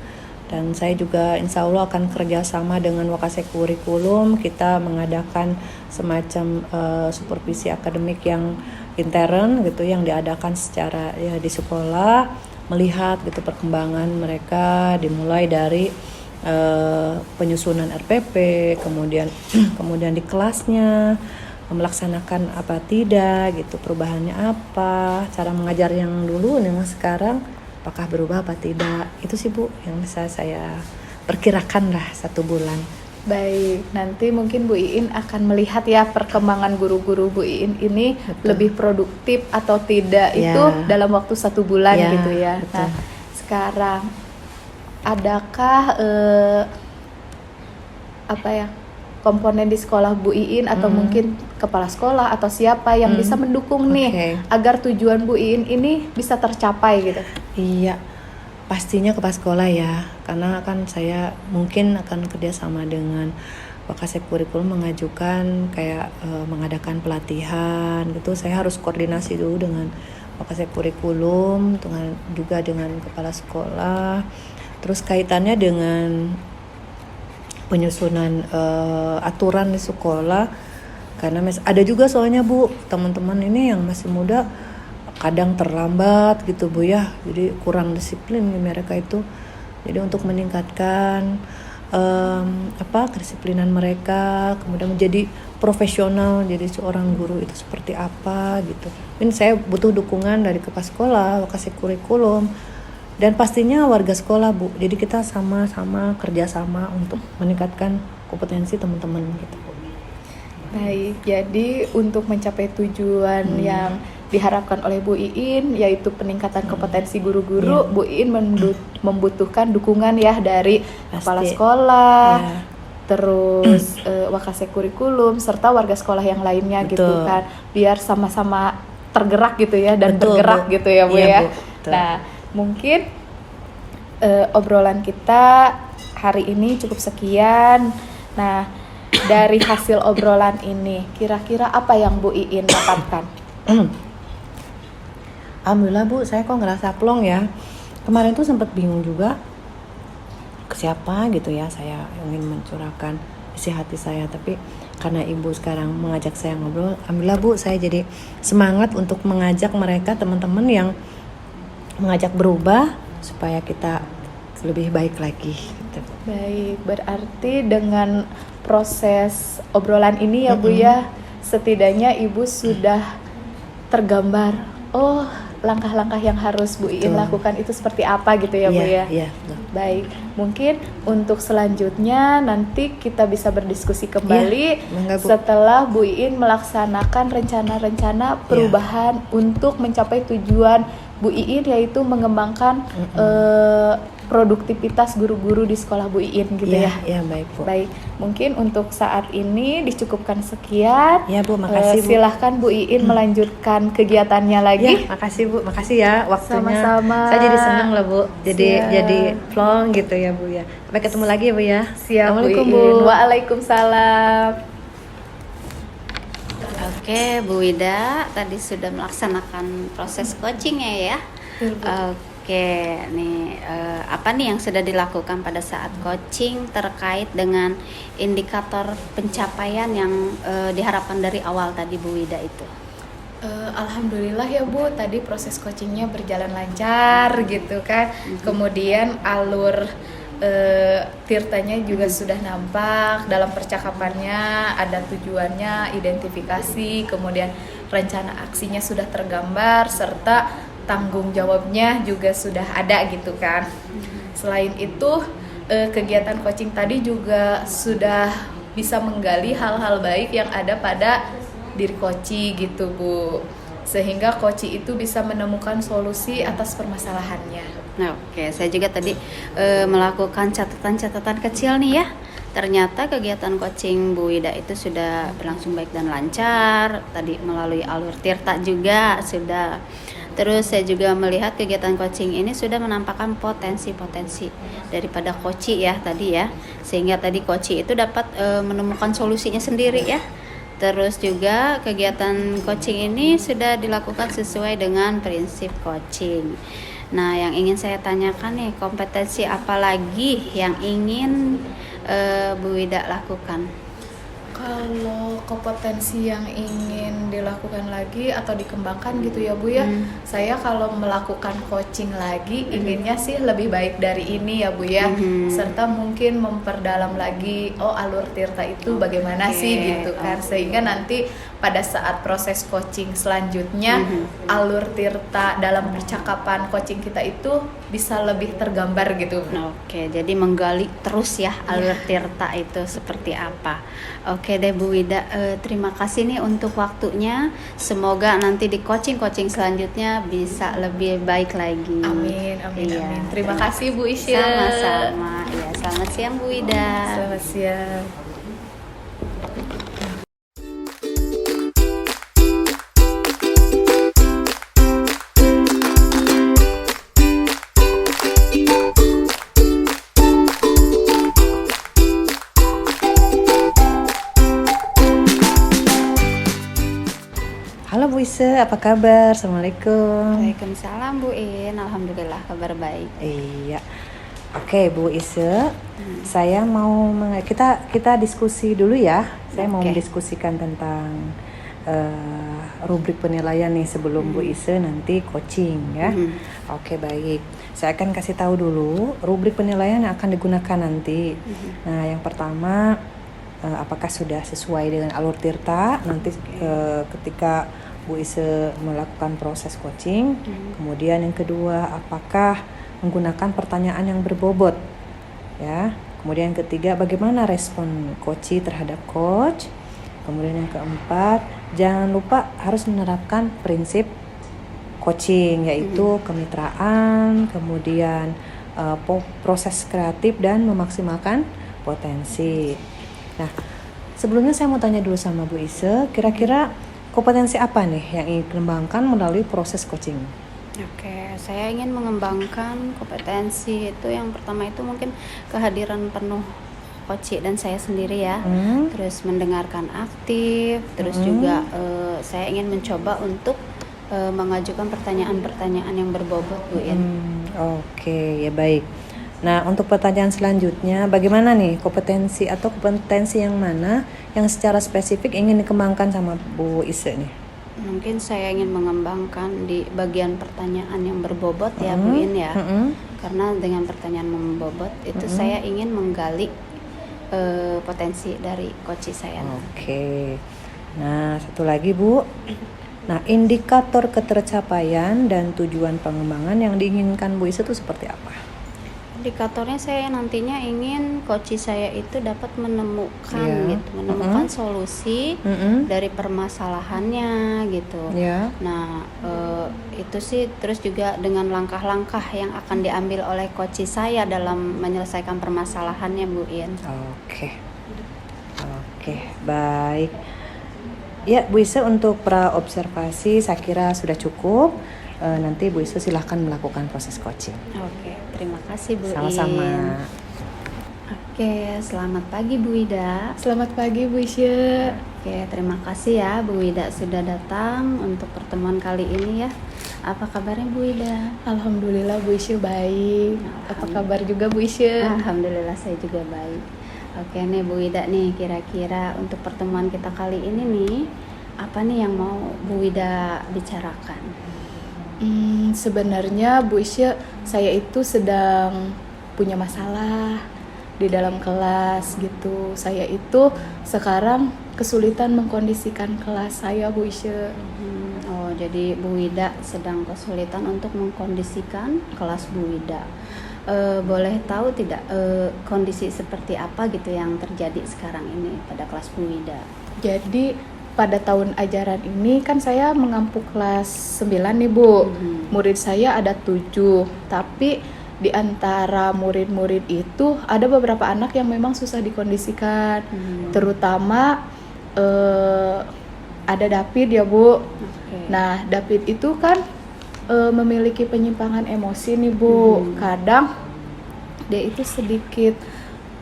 dan saya juga insya Allah akan kerjasama dengan Wakasek Kurikulum. Kita mengadakan semacam supervisi akademik yang intern gitu, yang diadakan secara di sekolah, melihat gitu perkembangan mereka, dimulai dari penyusunan RPP, kemudian di kelasnya melaksanakan apa tidak gitu, perubahannya apa, cara mengajar yang dulu dengan sekarang apakah berubah apa tidak. Itu sih Bu yang bisa saya perkirakan lah 1 bulan. Baik, nanti mungkin Bu Iin akan melihat ya perkembangan guru-guru Bu Iin ini lebih produktif atau tidak itu dalam waktu 1 bulan gitu ya. Betul. Nah, sekarang adakah komponen di sekolah Bu Iin atau mungkin kepala sekolah atau siapa yang bisa mendukung nih agar tujuan Bu Iin ini bisa tercapai gitu? Iya, pastinya kepala sekolah ya, karena kan saya mungkin akan kerjasama dengan Wakasek Kurikulum mengajukan kayak mengadakan pelatihan gitu. Saya harus koordinasi dulu dengan Wakasek Kurikulum, juga dengan kepala sekolah. Terus kaitannya dengan penyusunan aturan di sekolah, karena ada juga soalnya Bu teman-teman ini yang masih muda kadang terlambat gitu Bu ya, jadi kurang disiplin mereka itu. Jadi untuk meningkatkan kedisiplinan mereka, kemudian menjadi profesional jadi seorang guru itu seperti apa gitu. Ini saya butuh dukungan dari kepala sekolah, Wakasek Kurikulum, dan pastinya warga sekolah Bu. Jadi kita sama-sama kerjasama untuk meningkatkan kompetensi teman-teman gitu Bu. Baik, jadi untuk mencapai tujuan yang diharapkan oleh Bu Iin, yaitu peningkatan kompetensi guru-guru, Bu Iin membutuhkan dukungan ya dari kepala sekolah, terus Wakasek Kurikulum serta warga sekolah yang lainnya gitu kan, biar sama-sama tergerak gitu ya dan bergerak Bu. Gitu ya Bu ya. Bu. Nah, mungkin obrolan kita hari ini cukup sekian. Nah, dari hasil obrolan ini, kira-kira apa yang Bu Iin dapatkan? Alhamdulillah Bu, saya kok ngerasa plong ya. Kemarin tuh sempat bingung juga ke siapa gitu ya, saya ingin mencurahkan isi hati saya, tapi karena Ibu sekarang mengajak saya ngobrol, alhamdulillah Bu, saya jadi semangat untuk mengajak mereka, teman-teman yang mengajak berubah supaya kita lebih baik lagi gitu. Baik, berarti dengan proses obrolan ini ya Bu ya, setidaknya Ibu sudah tergambar, oh langkah-langkah yang harus Bu Iin lakukan itu seperti apa gitu ya Bu ya. Iya. Baik, mungkin untuk selanjutnya nanti kita bisa berdiskusi kembali setelah Bu Iin melaksanakan rencana-rencana perubahan untuk mencapai tujuan Bu Iin, yaitu mengembangkan produktivitas guru-guru di sekolah Bu Iin gitu ya. Iya, baik Bu. Baik, mungkin untuk saat ini dicukupkan sekian. Ya Bu, makasih Bu. Silahkan Bu Iin melanjutkan kegiatannya lagi. Ya, makasih Bu, makasih ya waktunya. Sama-sama. Saya jadi senang loh Bu, jadi plong gitu ya Bu ya. Sampai ketemu lagi ya Bu ya. Siap Bu Assalamualaikum Iin. Bu. Waalaikumsalam. Oke, Bu Wida tadi sudah melaksanakan proses coachingnya ya. Oke, nih apa nih yang sudah dilakukan pada saat coaching terkait dengan indikator pencapaian yang diharapkan dari awal tadi Bu Wida itu? Alhamdulillah ya Bu, tadi proses coachingnya berjalan lancar gitu kan. Kemudian alur tirtanya juga sudah nampak dalam percakapannya, ada tujuannya, identifikasi, kemudian rencana aksinya sudah tergambar, serta tanggung jawabnya juga sudah ada gitu kan. Selain itu kegiatan coaching tadi juga sudah bisa menggali hal-hal baik yang ada pada diri coach gitu Bu, sehingga coach itu bisa menemukan solusi atas permasalahannya. Nah, oke, saya juga tadi melakukan catatan-catatan kecil nih ya. Ternyata kegiatan coaching Bu Wida itu sudah berlangsung baik dan lancar. Tadi melalui alur tirta juga sudah. Terus saya juga melihat kegiatan coaching ini sudah menampakkan potensi-potensi daripada coach ya tadi ya. Sehingga tadi coach itu dapat menemukan solusinya sendiri ya. Terus juga kegiatan coaching ini sudah dilakukan sesuai dengan prinsip coaching. Nah, yang ingin saya tanyakan nih, kompetensi apa lagi yang ingin Bu Wida lakukan? Kalau kompetensi yang ingin dilakukan lagi atau dikembangkan gitu ya Bu ya, saya kalau melakukan coaching lagi inginnya sih lebih baik dari ini ya Bu ya, serta mungkin memperdalam lagi alur tirta itu bagaimana sih gitu kan, sehingga nanti pada saat proses coaching selanjutnya alur tirta dalam percakapan coaching kita itu bisa lebih tergambar gitu. Oke, jadi menggali terus ya alur tirta itu seperti apa. Oke deh Bu Wida, terima kasih nih untuk waktunya. Semoga nanti di coaching selanjutnya bisa lebih baik lagi. Amin. Terima kasih Bu Isya. Sama-sama. Ya, selamat siang Bu Wida. Selamat siang. Halo Bu Ise, apa kabar? Assalamualaikum. Waalaikumsalam Bu In, alhamdulillah kabar baik. Iya. Oke Bu Ise, saya mau kita diskusi dulu ya. Saya mau mendiskusikan tentang rubrik penilaian nih sebelum Bu Ise nanti coaching ya. Oke, baik. Saya akan kasih tahu dulu rubrik penilaian yang akan digunakan nanti. Nah, yang pertama, apakah sudah sesuai dengan alur tirta nanti ketika Bu Ise melakukan proses coaching. Kemudian yang kedua, apakah menggunakan pertanyaan yang berbobot ya. Kemudian yang ketiga, bagaimana respon coach terhadap coach. Kemudian yang keempat, jangan lupa harus menerapkan prinsip coaching, yaitu kemitraan, kemudian proses kreatif dan memaksimalkan potensi. Nah, sebelumnya saya mau tanya dulu sama Bu Ise, kira-kira kompetensi apa nih yang ingin dikembangkan melalui proses coaching? Oke, saya ingin mengembangkan kompetensi itu yang pertama itu mungkin kehadiran penuh coach dan saya sendiri ya. Terus mendengarkan aktif, terus Hmm. juga saya ingin mencoba untuk mengajukan pertanyaan-pertanyaan yang berbobot Bu In. Oke, ya baik. Nah, untuk pertanyaan selanjutnya, bagaimana nih kompetensi yang mana yang secara spesifik ingin dikembangkan sama Bu Ise nih? Mungkin saya ingin mengembangkan di bagian pertanyaan yang berbobot ya Bu In ya. Karena dengan pertanyaan membobot itu saya ingin menggali potensi dari coach saya. Oke. Nah, satu lagi Bu. Nah, indikator ketercapaian dan tujuan pengembangan yang diinginkan Bu Ise itu seperti apa? Indikatornya saya nantinya ingin coach saya itu dapat menemukan Iya. gitu, menemukan solusi dari permasalahannya gitu. Ya. Nah, itu sih terus juga dengan langkah-langkah yang akan diambil oleh coach saya dalam menyelesaikan permasalahannya Bu In. Oke. Oke, baik. Ya, Bu Ise, untuk pra-observasi saya kira sudah cukup. Nanti Bu Ise silahkan melakukan proses coaching. Oke, terima kasih Bu In. Sama-sama. Oke, selamat pagi Bu Ida. Selamat pagi Bu Isya. Oke, terima kasih ya Bu Ida sudah datang untuk pertemuan kali ini ya. Apa kabarnya Bu Ida? Alhamdulillah Bu Isya baik. Apa kabar juga Bu Isya? Alhamdulillah saya juga baik. Oke nih Bu Ida nih, kira-kira untuk pertemuan kita kali ini nih, apa nih yang mau Bu Ida bicarakan? Sebenarnya Bu Isya, saya itu sedang punya masalah di dalam kelas gitu. Saya itu sekarang kesulitan mengkondisikan kelas saya Bu Isya. Oh, jadi Bu Ida sedang kesulitan untuk mengkondisikan kelas Bu Ida. Boleh tahu tidak kondisi seperti apa gitu yang terjadi sekarang ini pada kelas Bu Ida? Jadi pada tahun ajaran ini kan saya mengampu kelas 9 nih Bu. Murid saya ada 7, tapi di antara murid-murid itu ada beberapa anak yang memang susah dikondisikan. Terutama ada David ya Bu. Nah, David itu kan memiliki penyimpangan emosi nih Bu. Kadang dia itu sedikit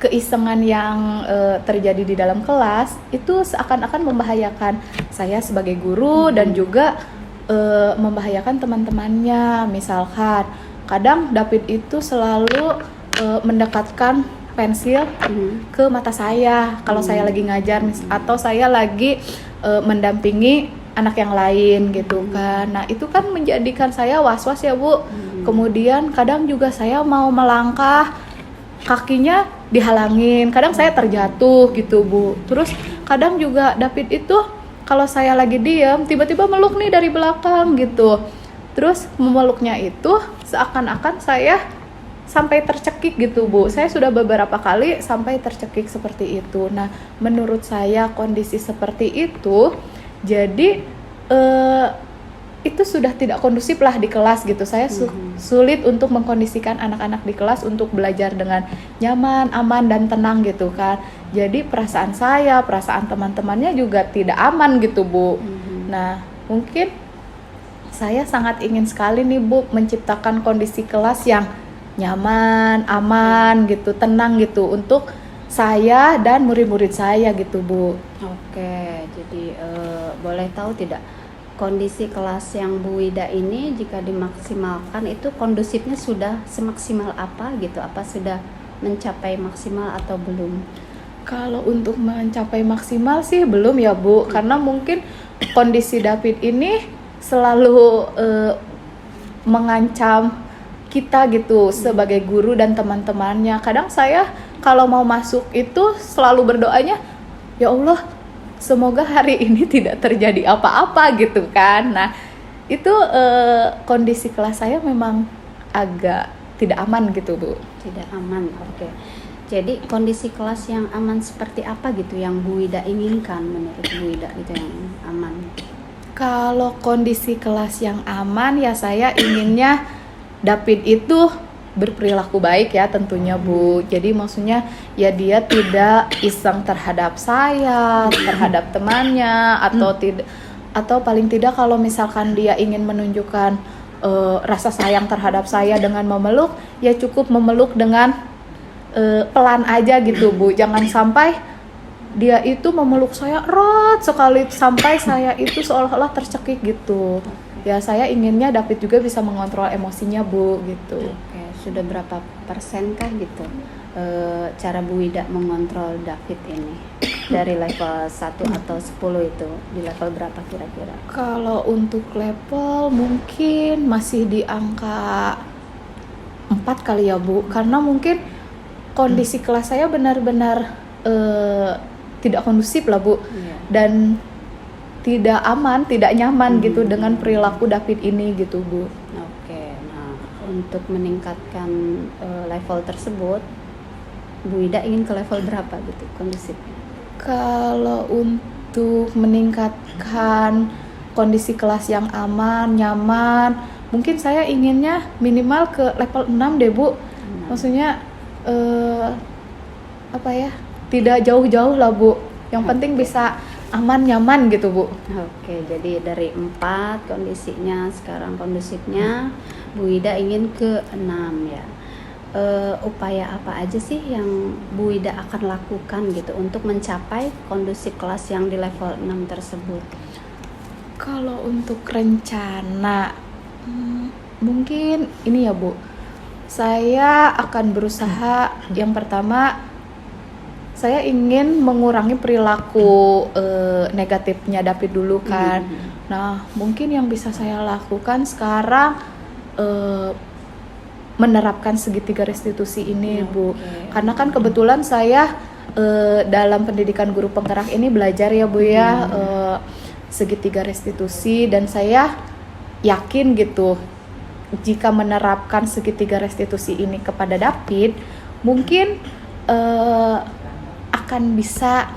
keisengan yang terjadi di dalam kelas itu seakan-akan membahayakan saya sebagai guru dan juga membahayakan teman-temannya. Misalkan kadang David itu selalu mendekatkan pensil ke mata saya kalau saya lagi ngajar atau saya lagi mendampingi anak yang lain gitu kan. Nah, itu kan menjadikan saya was-was ya Bu. Kemudian kadang juga saya mau melangkah, kakinya dihalangin, kadang saya terjatuh gitu Bu. Terus kadang juga David itu kalau saya lagi diam tiba-tiba meluk nih dari belakang gitu. Terus memeluknya itu seakan-akan saya sampai tercekik gitu Bu. Saya sudah beberapa kali sampai tercekik seperti itu. Nah, menurut saya kondisi seperti itu jadi itu sudah tidak kondusif lah di kelas gitu. Saya sulit untuk mengkondisikan anak-anak di kelas untuk belajar dengan nyaman, aman, dan tenang gitu kan. Jadi perasaan saya, perasaan teman-temannya juga tidak aman gitu Bu. Nah, mungkin saya sangat ingin sekali nih Bu menciptakan kondisi kelas yang nyaman, aman gitu, tenang gitu untuk saya dan murid-murid saya gitu Bu. Oke, jadi boleh tahu tidak kondisi kelas yang Bu Ida ini jika dimaksimalkan itu kondusifnya sudah semaksimal apa gitu? Apa sudah mencapai maksimal atau belum? Kalau untuk mencapai maksimal sih belum ya Bu, karena mungkin kondisi David ini selalu mengancam kita gitu sebagai guru dan teman-temannya. Kadang saya kalau mau masuk itu selalu berdoanya, ya Allah, semoga hari ini tidak terjadi apa-apa gitu kan. Nah, itu kondisi kelas saya memang agak tidak aman gitu Bu. Tidak aman, oke. Jadi kondisi kelas yang aman seperti apa gitu yang Bu Ida inginkan menurut Bu Ida gitu yang aman? Kalau kondisi kelas yang aman ya saya inginnya David itu berperilaku baik ya tentunya Bu. Jadi maksudnya ya dia tidak iseng terhadap saya, terhadap temannya atau tidak, atau paling tidak kalau misalkan dia ingin menunjukkan rasa sayang terhadap saya dengan memeluk, ya cukup memeluk dengan pelan aja gitu Bu, jangan sampai dia itu memeluk saya erat sekali sampai saya itu seolah-olah tercekik gitu. Ya saya inginnya David juga bisa mengontrol emosinya Bu gitu. Oke, sudah berapa persen kah gitu cara Bu Wida mengontrol David ini? Dari level 1 atau 10 itu di level berapa kira-kira? Kalau untuk level mungkin masih di angka 4 kali ya Bu, karena mungkin kondisi kelas saya benar-benar tidak kondusif lah Bu, dan tidak aman, tidak nyaman gitu dengan perilaku David ini gitu Bu. Oke, nah untuk meningkatkan level tersebut, Bu Wida ingin ke level berapa gitu kondusifnya? Kalau untuk meningkatkan kondisi kelas yang aman, nyaman, mungkin saya inginnya minimal ke level 6 deh Bu. Maksudnya tidak jauh-jauh lah Bu. Yang penting bisa aman, nyaman gitu Bu. Oke, jadi dari 4 kondisinya, sekarang kondusifnya Bu Wida ingin ke 6 ya. Upaya apa aja sih yang Bu Wida akan lakukan gitu untuk mencapai kondusif kelas yang di level 6 tersebut? Kalau untuk rencana mungkin ini ya Bu, saya akan berusaha yang pertama saya ingin mengurangi perilaku negatifnya David dulu kan. Nah mungkin yang bisa saya lakukan sekarang menerapkan segitiga restitusi ini Bu. Karena kan kebetulan saya dalam pendidikan guru penggerak ini belajar ya Bu ya segitiga restitusi, dan saya yakin gitu jika menerapkan segitiga restitusi ini kepada David mungkin akan bisa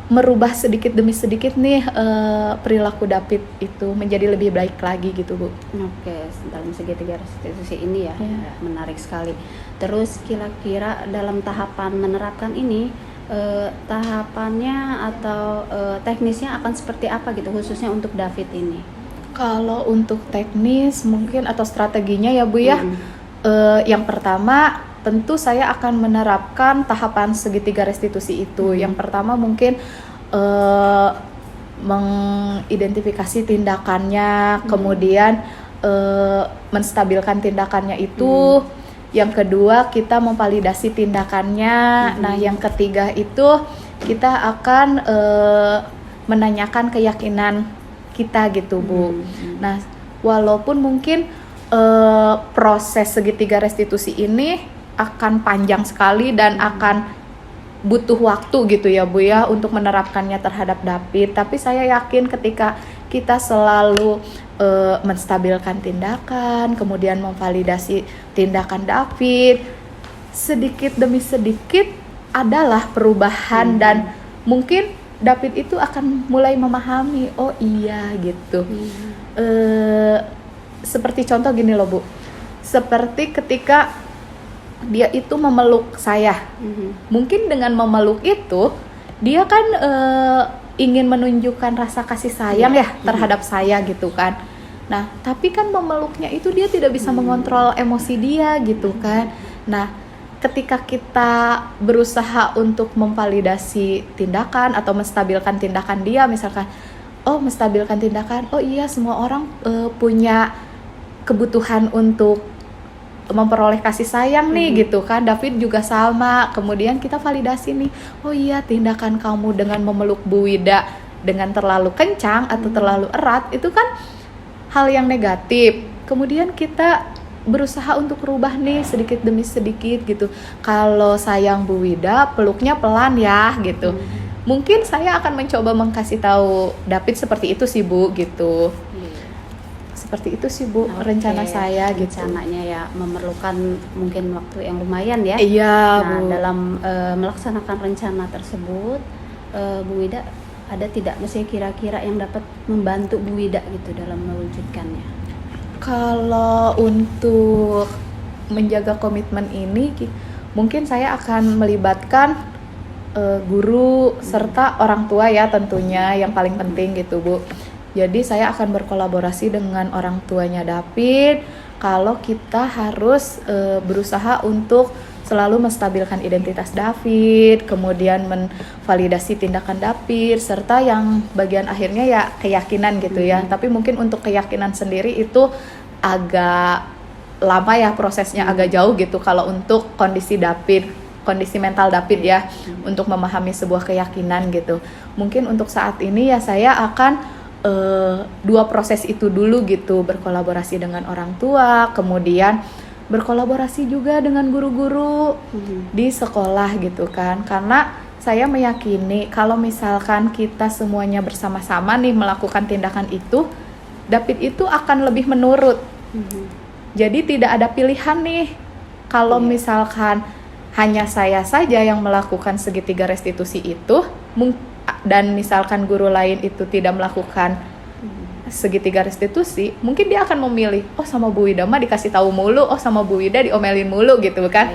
merubah sedikit demi sedikit nih perilaku David itu menjadi lebih baik lagi gitu Bu. Oke, dalam segitiga restitusi ini ya, menarik sekali. Terus kira-kira dalam tahapan menerapkan ini tahapannya atau teknisnya akan seperti apa gitu khususnya untuk David ini? Kalau untuk teknis mungkin atau strateginya ya Bu ya, yang pertama tentu saya akan menerapkan tahapan segitiga restitusi itu. Yang pertama mungkin mengidentifikasi tindakannya, kemudian menstabilkan tindakannya itu. Yang kedua kita memvalidasi tindakannya. Nah yang ketiga itu kita akan menanyakan keyakinan kita gitu Bu. Nah walaupun mungkin proses segitiga restitusi ini akan panjang sekali dan akan butuh waktu gitu ya Bu ya untuk menerapkannya terhadap David, tapi saya yakin ketika kita selalu menstabilkan tindakan, kemudian memvalidasi tindakan David, sedikit demi sedikit adalah perubahan dan mungkin David itu akan mulai memahami, oh iya gitu. Seperti contoh gini loh Bu, seperti ketika dia itu memeluk saya, mungkin dengan memeluk itu dia kan ingin menunjukkan rasa kasih sayang ya terhadap saya gitu kan. Nah tapi kan memeluknya itu dia tidak bisa mengontrol emosi dia gitu kan. Nah ketika kita berusaha untuk memvalidasi tindakan atau menstabilkan tindakan dia, misalkan menstabilkan tindakan, oh iya semua orang punya kebutuhan untuk memperoleh kasih sayang nih gitu kan, David juga sama. Kemudian kita validasi nih, oh iya tindakan kamu dengan memeluk Bu Wida dengan terlalu kencang atau terlalu erat itu kan hal yang negatif. Kemudian kita berusaha untuk rubah nih sedikit demi sedikit gitu. Kalau sayang Bu Wida peluknya pelan ya gitu. Mungkin saya akan mencoba mengkasih tahu David seperti itu sih Bu gitu. Seperti itu sih Bu, rencana saya gitu. Rencananya ya memerlukan mungkin waktu yang lumayan ya. Iya Nah Bu. dalam melaksanakan rencana tersebut Bu Wida ada tidak mesti kira-kira yang dapat membantu Bu Wida gitu dalam mewujudkannya? Kalau untuk menjaga komitmen ini mungkin saya akan melibatkan guru serta orang tua ya tentunya yang paling penting gitu Bu. Jadi saya akan berkolaborasi dengan orang tuanya David kalau kita harus berusaha untuk selalu menstabilkan identitas David, kemudian menvalidasi tindakan David, serta yang bagian akhirnya ya keyakinan gitu ya. Tapi mungkin untuk keyakinan sendiri itu agak lama ya prosesnya, agak jauh gitu kalau untuk kondisi David, kondisi mental David ya, untuk memahami sebuah keyakinan gitu. Mungkin untuk saat ini ya saya akan dua proses itu dulu gitu, berkolaborasi dengan orang tua, kemudian berkolaborasi juga dengan guru-guru di sekolah gitu kan. Karena saya meyakini kalau misalkan kita semuanya bersama-sama nih melakukan tindakan itu, David itu akan lebih menurut. Jadi tidak ada pilihan nih kalau misalkan hanya saya saja yang melakukan segitiga restitusi itu, dan misalkan guru lain itu tidak melakukan segitiga restitusi, mungkin dia akan memilih, oh sama Bu Wida mah dikasih tahu mulu, oh sama Bu Wida diomelin mulu gitu kan.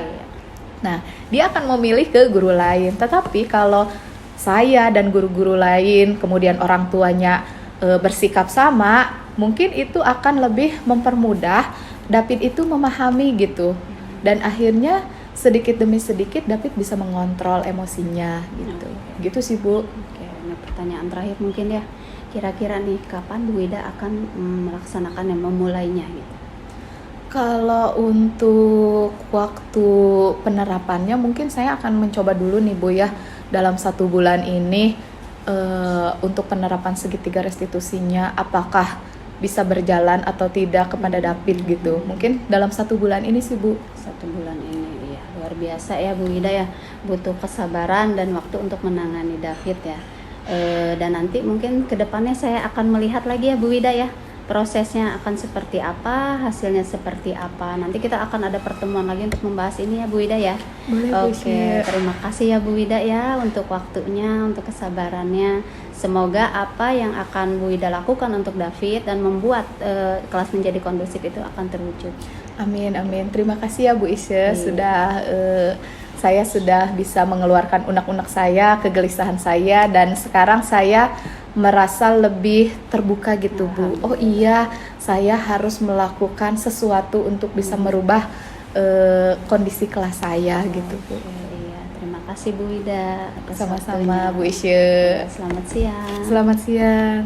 Nah, dia akan memilih ke guru lain. Tetapi kalau saya dan guru-guru lain, kemudian orang tuanya bersikap sama, mungkin itu akan lebih mempermudah David itu memahami gitu. Dan akhirnya sedikit demi sedikit David bisa mengontrol emosinya gitu. Gitu sih Bu. Oke, nah pertanyaan terakhir mungkin ya. Kira-kira nih kapan Bu Wida akan melaksanakan dan memulainya gitu? Kalau untuk waktu penerapannya mungkin saya akan mencoba dulu nih Bu ya, dalam 1 bulan ini untuk penerapan segitiga restitusinya apakah bisa berjalan atau tidak kepada David gitu. Mungkin dalam 1 bulan ini sih Bu. 1 bulan ini ya, luar biasa ya Bu Wida ya, butuh kesabaran dan waktu untuk menangani David ya. Dan nanti mungkin kedepannya saya akan melihat lagi ya Bu Wida ya, prosesnya akan seperti apa, hasilnya seperti apa. Nanti kita akan ada pertemuan lagi untuk membahas ini ya Bu Wida ya. Boleh, Oke, terima kasih ya Bu Wida ya untuk waktunya, untuk kesabarannya. Semoga apa yang akan Bu Wida lakukan untuk David dan membuat kelas menjadi kondusif itu akan terwujud. Amin, amin. Terima kasih ya Bu Isya, saya sudah bisa mengeluarkan unek-unek saya, kegelisahan saya, dan sekarang saya merasa lebih terbuka gitu Bu. Oh iya, saya harus melakukan sesuatu untuk bisa merubah kondisi kelas saya gitu Bu. Iya, terima kasih Bu Wida atas Sama-sama waktunya. Bu Isya. Selamat siang. Selamat siang.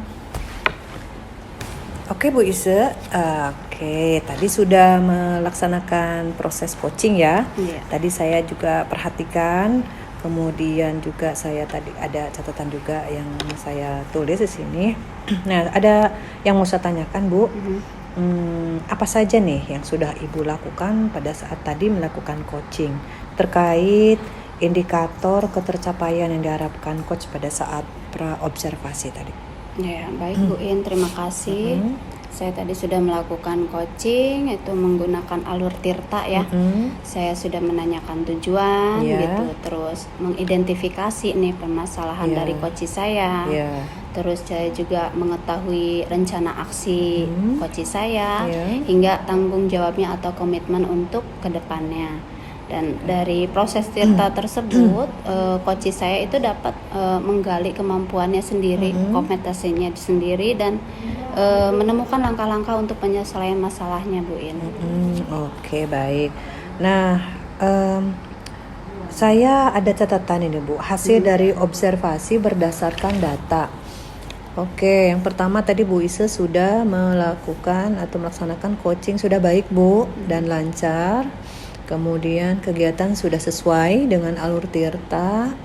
Oke Bu Ise, oke tadi sudah melaksanakan proses coaching ya. Iya. Tadi saya juga perhatikan, kemudian juga saya tadi ada catatan juga yang saya tulis di sini. Nah ada yang mau saya tanyakan Bu, apa saja nih yang sudah Ibu lakukan pada saat tadi melakukan coaching terkait indikator ketercapaian yang diharapkan coach pada saat pra-observasi tadi? Ya, baik Bu In, terima kasih. Saya tadi sudah melakukan coaching, itu menggunakan alur tirta ya. Saya sudah menanyakan tujuan gitu, terus mengidentifikasi nih permasalahan dari coach saya. Terus saya juga mengetahui rencana aksi coach saya, hingga tanggung jawabnya atau komitmen untuk kedepannya. Dan dari proses tirta tersebut, coach saya itu dapat menggali kemampuannya sendiri, kompetensinya sendiri, dan menemukan langkah-langkah untuk penyelesaian masalahnya Bu In. Oke, baik. Nah, saya ada catatan ini Bu, hasil dari observasi berdasarkan data. Oke, yang pertama tadi Bu Ise sudah melakukan atau melaksanakan coaching sudah baik Bu dan lancar. Kemudian kegiatan sudah sesuai dengan alur tirta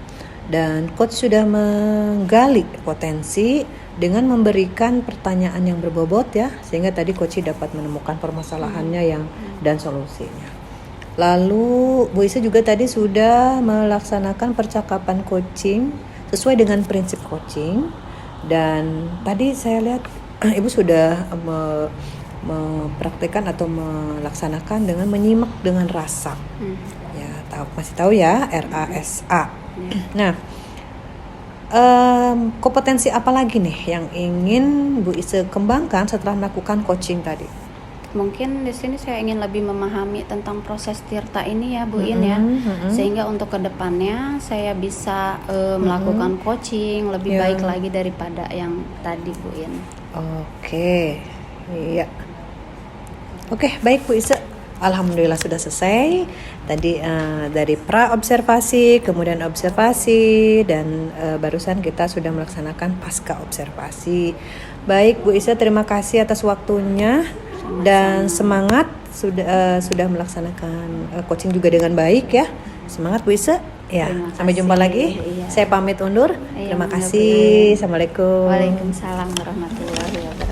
dan coach sudah menggali potensi dengan memberikan pertanyaan yang berbobot ya, sehingga tadi coach dapat menemukan permasalahannya yang dan solusinya. Lalu Bu Ise juga tadi sudah melaksanakan percakapan coaching sesuai dengan prinsip coaching, dan tadi saya lihat Ibu sudah mempraktikkan atau melaksanakan dengan menyimak dengan rasa. Ya, masih tahu ya, RASA. Nah, kompetensi apa lagi nih yang ingin Bu Ise kembangkan setelah melakukan coaching tadi? Mungkin di sini saya ingin lebih memahami tentang proses tirta ini ya Bu In ya, sehingga untuk kedepannya saya bisa melakukan coaching lebih baik lagi daripada yang tadi Bu In. Oke, iya. Oke, baik Bu Ise. Alhamdulillah sudah selesai. Tadi dari pra observasi, kemudian observasi, dan barusan kita sudah melaksanakan pasca observasi. Baik Bu Isa, terima kasih atas waktunya dan semangat sudah melaksanakan coaching juga dengan baik ya. Semangat Bu Isa. Ya, sampai jumpa lagi. Iya. Saya pamit undur. Iya, Terima benar, kasih. Bu. Assalamualaikum. Waalaikumsalam warahmatullahi wabarakatuh.